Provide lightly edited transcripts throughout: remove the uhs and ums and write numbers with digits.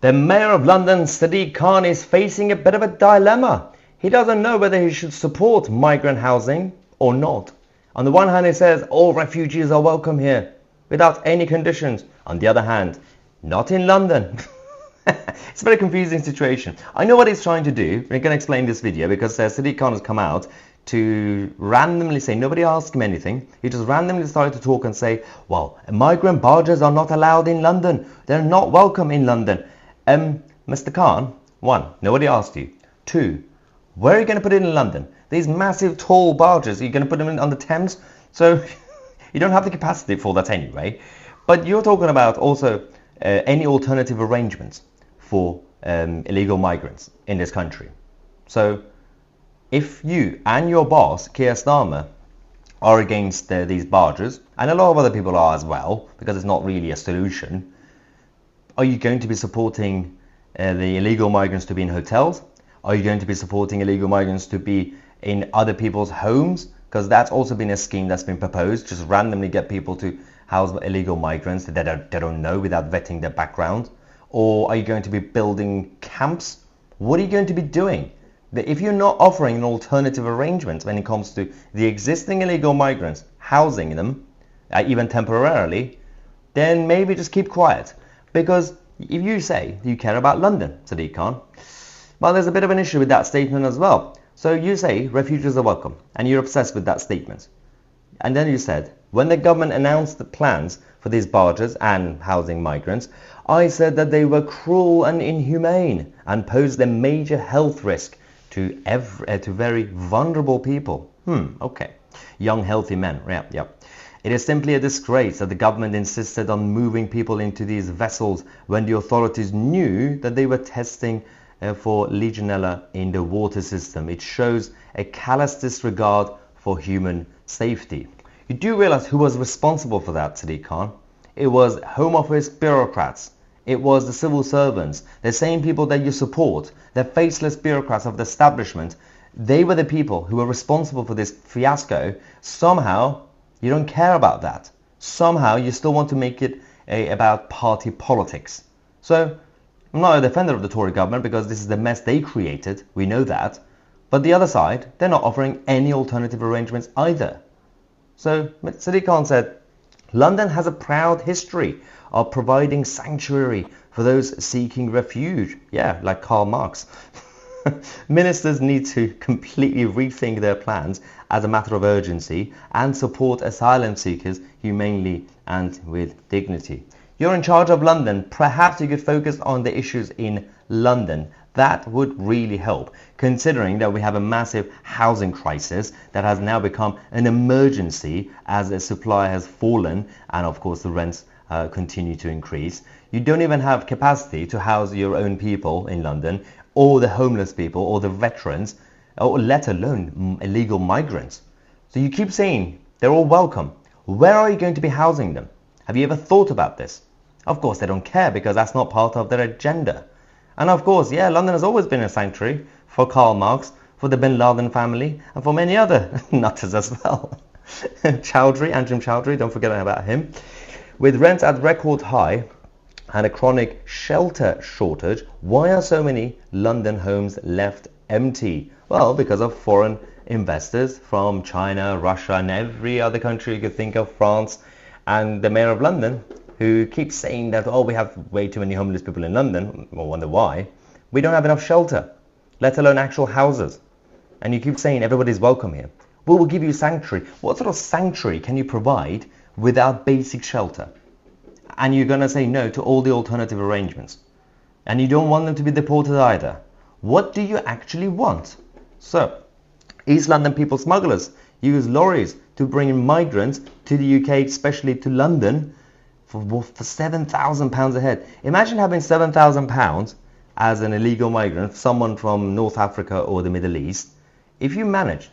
The Mayor of London, Sadiq Khan, is facing a bit of a dilemma. He doesn't know whether he should support migrant housing or not. On the one hand, he says all refugees are welcome here without any conditions. On the other hand, not in London. It's a very confusing situation. I know what he's trying to do. We're going to explain this video because Sadiq Khan has come out to randomly say, nobody asked him anything. He just randomly started to talk and say, well, migrant barges are not allowed in London. They're not welcome in London. Mr. Khan, one, nobody asked you. Two, where are you going to put it in London? These massive tall barges, are you going to put them in on the Thames? So you don't have the capacity for that anyway. But you're talking about also any alternative arrangements for illegal migrants in this country. So if you and your boss, Keir Starmer, are against these barges, and a lot of other people are as well, because it's not really a solution, are you going to be supporting the illegal migrants to be in hotels? Are you going to be supporting illegal migrants to be in other people's homes? Because that's also been a scheme that's been proposed, just randomly get people to house illegal migrants that they don't know without vetting their background. Or are you going to be building camps? What are you going to be doing? If you're not offering an alternative arrangement when it comes to the existing illegal migrants, housing them, even temporarily, then maybe just keep quiet. Because if you say you care about London, Sadiq Khan, well, there's a bit of an issue with that statement as well. So you say refugees are welcome, and you're obsessed with that statement. And then you said, when the government announced the plans for these barges and housing migrants, I said that they were cruel and inhumane and posed a major health risk to very vulnerable people. Okay. Young, healthy men. Yeah. It is simply a disgrace that the government insisted on moving people into these vessels when the authorities knew that they were testing for Legionella in the water system. It shows a callous disregard for human safety. You do realize who was responsible for that, Sadiq Khan? It was Home Office bureaucrats. It was the civil servants, the same people that you support, the faceless bureaucrats of the establishment. They were the people who were responsible for this fiasco. Somehow, you don't care about that. Somehow, you still want to make it about party politics. So, I'm not a defender of the Tory government because this is the mess they created. We know that. But the other side, they're not offering any alternative arrangements either. So, Sadiq Khan said, London has a proud history of providing sanctuary for those seeking refuge. Yeah, like Karl Marx. Ministers need to completely rethink their plans as a matter of urgency and support asylum seekers humanely and with dignity. You're in charge of London. Perhaps you could focus on the issues in London. That would really help, considering that we have a massive housing crisis that has now become an emergency as the supply has fallen and of course the rents continue to increase. You don't even have capacity to house your own people in London, or the homeless people, or the veterans, or let alone illegal migrants. So you keep saying they're all welcome. Where are you going to be housing them? Have you ever thought about this? Of course they don't care because that's not part of their agenda. And of course, yeah, London has always been a sanctuary for Karl Marx, for the Bin Laden family, and for many other nutters as well. Anjem Chowdhury, don't forget about him. With rents at record high and a chronic shelter shortage, why are so many London homes left empty? Well, because of foreign investors from China, Russia, and every other country you could think of, France, and the Mayor of London, who keeps saying that, oh, we have way too many homeless people in London. We'll wonder why. We don't have enough shelter, let alone actual houses. And you keep saying everybody's welcome here. We will give you sanctuary. What sort of sanctuary can you provide without basic shelter? And you're going to say no to all the alternative arrangements. And you don't want them to be deported either. What do you actually want? So, East London people smugglers use lorries to bring in migrants to the UK, especially to London, for £7,000 a head. Imagine having £7,000 as an illegal migrant, someone from North Africa or the Middle East. If you manage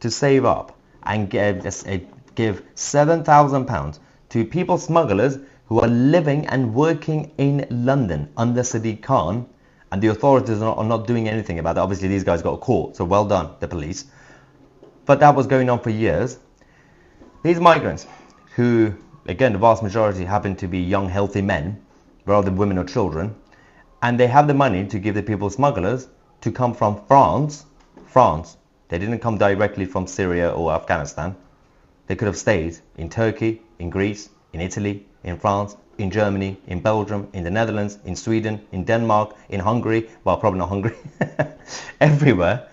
to save up and give £7,000 to people smugglers who are living and working in London under Sadiq Khan, and the authorities are not doing anything about it. Obviously these guys got caught, so well done, the police. But that was going on for years. These migrants, who, again, the vast majority happen to be young, healthy men, rather than women or children, And they have the money to give the people smugglers to come from France. They didn't come directly from Syria or Afghanistan. They could have stayed in Turkey, in Greece, in Italy, in France, in Germany, in Belgium, in the Netherlands, in Sweden, in Denmark, in Hungary. Well, probably not Hungary. Everywhere.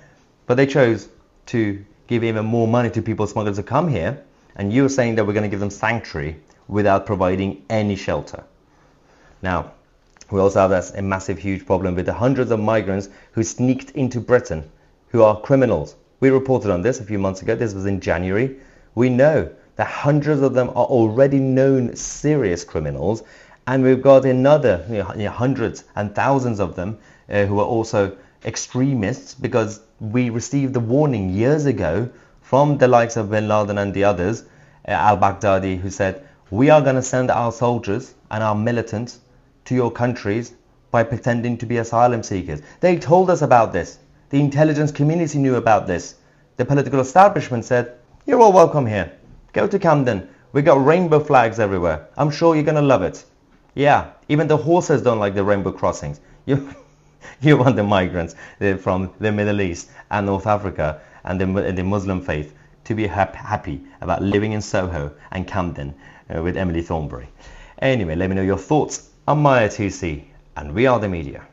But they chose to give even more money to people smugglers to come here. And you're saying that we're going to give them sanctuary without providing any shelter. Now, we also have a massive, huge problem with the hundreds of migrants who sneaked into Britain, who are criminals. We reported on this a few months ago. This was in January. We know that hundreds of them are already known serious criminals, and we've got another hundreds and thousands of them who are also extremists, because we received the warning years ago from the likes of bin Laden and the others, al-Baghdadi, who said, we are going to send our soldiers and our militants to your countries by pretending to be asylum seekers. They told us about this. The intelligence community knew about this. The political establishment said, you're all welcome here. Go to Camden. We got rainbow flags everywhere. I'm sure you're going to love it. Yeah, even the horses don't like the rainbow crossings. You want the migrants from the Middle East and North Africa and the Muslim faith to be happy about living in Soho and Camden with Emily Thornberry. Anyway, let me know your thoughts. I'm Mahyar Tousi, and we are the media.